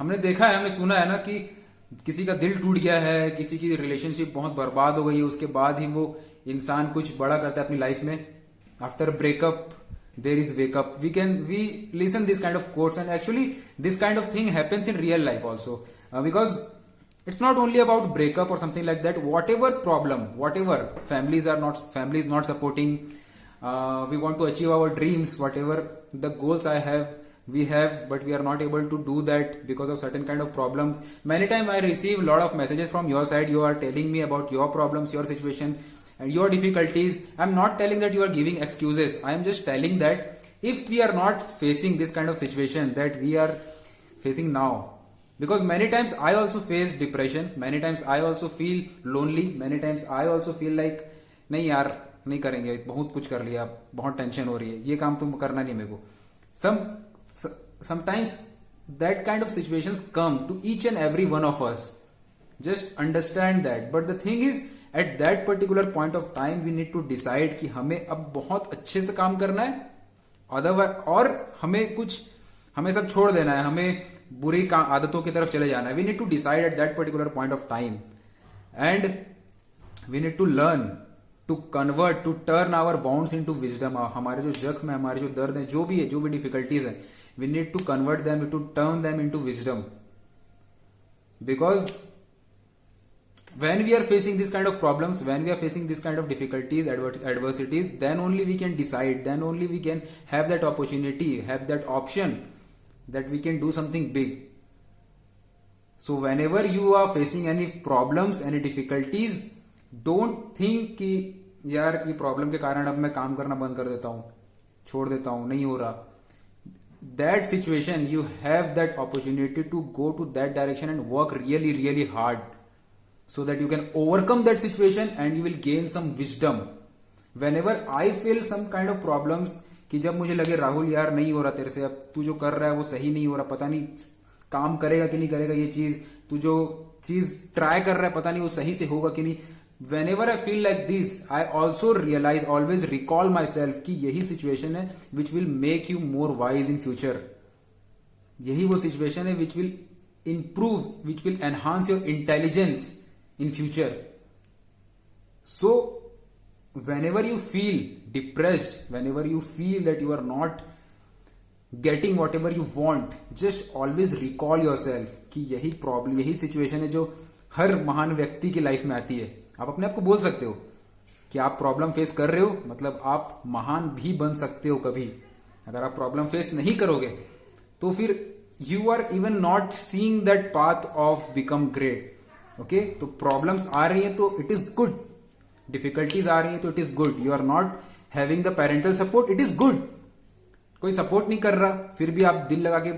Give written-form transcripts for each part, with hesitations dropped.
हमने देखा है, हमें सुना है ना कि किसी का दिल टूट गया है, किसी की रिलेशनशिप बहुत बर्बाद हो गई है, उसके बाद ही वो इंसान कुछ बड़ा करता है अपनी लाइफ में. After breakup there is wake up. We listen this kind of quotes, and actually this kind of thing happens in real life also, because it's not only about breakup or something like that. Whatever problem, whatever families not supporting, we want to achieve our dreams, whatever the goals we have, but we are not able to do that because of certain kind of problems. Many times I receive a lot of messages from your side. You are telling me about your problems, your situation and your difficulties. I'm not telling that you are giving excuses. I am just telling that if we are not facing this kind of situation that we are facing now, because many times I also face depression, many times I also feel lonely, many times I also feel like नहीं यार नहीं करेंगे, बहुत कुछ कर लिया, बहुत tension हो रही है, ये काम तुम करना नहीं मेरे को. Sometimes that kind of situations come to each and every one of us. Just understand that. But the thing is, at that particular point of time we need to decide कि हमें अब बहुत अच्छे से काम करना है, अदरवाइज और हमें सब छोड़ देना है, हमें बुरी आदतों की तरफ चले जाना है. We need to decide at that particular point of time, and we need to learn to convert, to turn our wounds into wisdom. हमारे जो जख्म है, हमारे जो दर्द है, जो भी डिफिकल्टीज है, we need to convert them, to turn them into wisdom. Because when we are facing this kind of problems, when we are facing this kind of difficulties, adversities, then only we can decide, then only we can have that opportunity, have that option that we can do something big. So whenever you are facing any problems, any difficulties, don't think कि यार ये problem के कारण अब मैं काम करना बंद कर देता हूं, छोड़ देता हूं, नहीं हो रहा. That situation, you have that opportunity to go to that direction and work really, really hard, so that you can overcome that situation and you will gain some wisdom. Whenever I feel some kind of problems, कि जब मुझे लगे राहुल यार नहीं हो रहा तेरे से, अब तू जो कर रहा है वो सही नहीं हो रहा, पता नहीं काम करेगा कि नहीं करेगा ये चीज, तू जो चीज ट्राई कर रहा है पता नहीं वो सही से होगा कि नहीं. whenever I feel like this, I also realize, always recall myself कि यही situation है which will make you more wise in future. यही वो situation है which will improve, which will enhance your intelligence in future. So whenever you feel depressed, whenever you feel that you are not getting whatever you want, just always recall yourself कि यही problem, यही situation है जो हर महान व्यक्ति की life में आती है. आप अपने आप को बोल सकते हो कि आप प्रॉब्लम फेस कर रहे हो, मतलब आप महान भी बन सकते हो कभी. अगर आप प्रॉब्लम फेस नहीं करोगे तो फिर you are even not seeing that path of become great. Okay, तो प्रॉब्लम्स आ रही है तो इट इज गुड, डिफिकल्टीज आ रही है तो it is good. You are not having the parental support, it is good. कोई सपोर्ट नहीं कर रहा फिर भी आप दिल लगा के,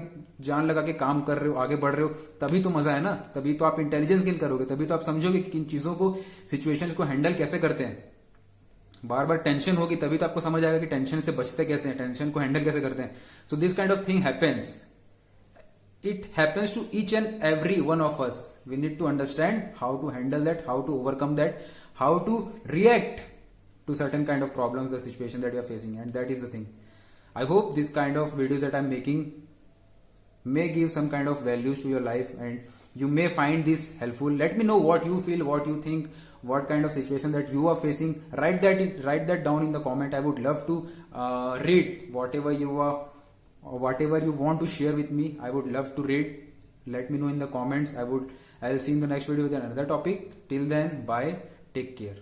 जान लगा के काम कर रहे हो, आगे बढ़ रहे हो, तभी तो मजा है ना. तभी तो आप इंटेलिजेंस गेन करोगे, तभी तो आप समझोगे कि किन चीजों को, सिचुएशंस को हैंडल कैसे करते हैं. बार बार टेंशन होगी तभी तो आपको समझ आएगा कि टेंशन से बचते कैसे हैं, टेंशन को हैंडल कैसे करते हैं. So this kind of thing happens. It happens to each and every one of us. We need to understand how to handle that, how to overcome that, how to react to certain kind of problems, the situation that you are facing, and that is the thing. I hope this kind of videos that I'm making may give some kind of values to your life and you may find this helpful. Let me know what you feel, what you think, what kind of situation that you are facing. Write that down in the comment. I would love to read whatever you are, or whatever you want to share with me. I would love to read. Let me know in the comments. I'll see you in the next video with another topic. Till then, bye. Take care.